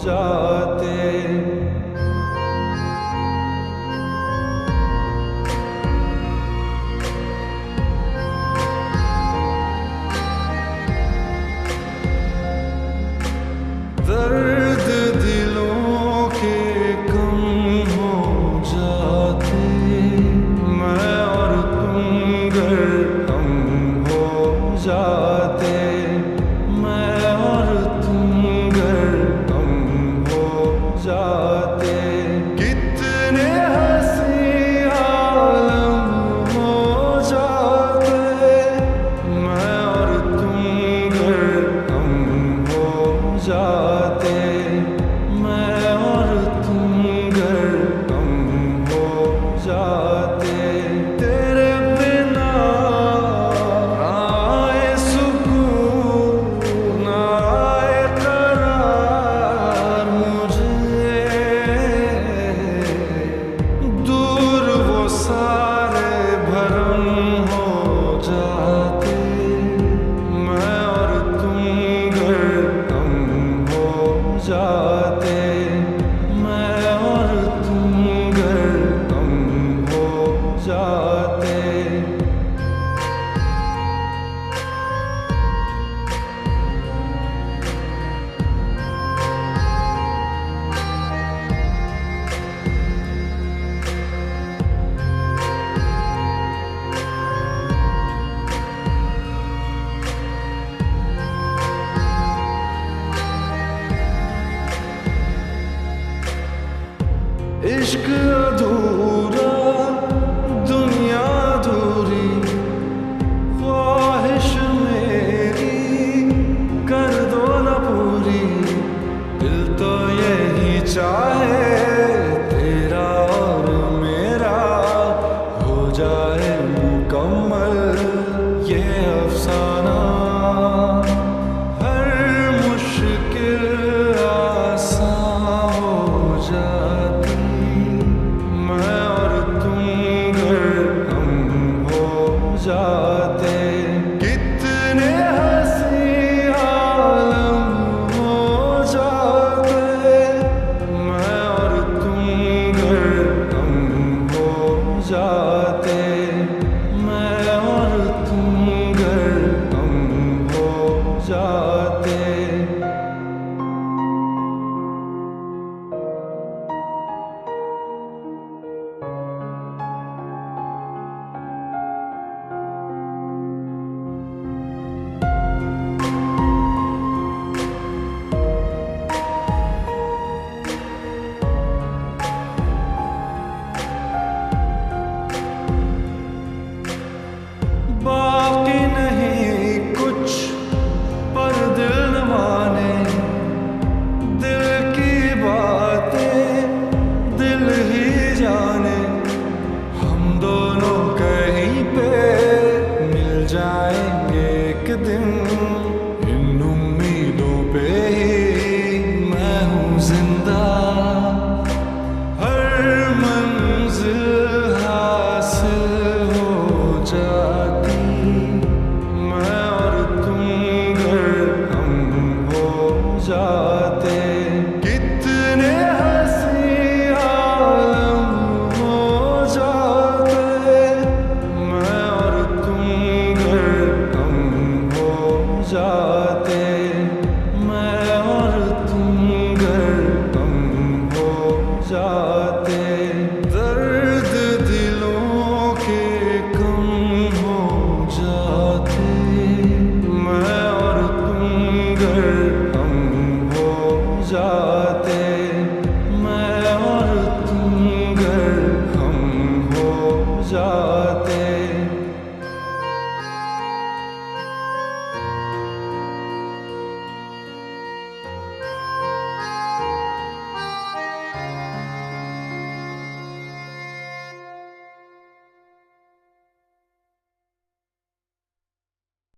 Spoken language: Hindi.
जाते। दर्द दिलों के कम हो जाते, मैं और तुम गर हम हो जाते, मैं और तुम गर हम हो जाते। कितने हंसी आलम हो जाते, मैं और तुम गर हम हो जाते, मैं और तुम गर हम हो जाते। तेरे बिना आए सुकून आए करार मुझे, दूर वो सारे भरम हो जाते, मैं और तुम गर हम हो जाते, मैं और तुम गर हम हो जाते। इश्क अधूरा दुनिया अधूरी, ख्वाहिश मेरी कर दो न पूरी, दिल तो यही चाहे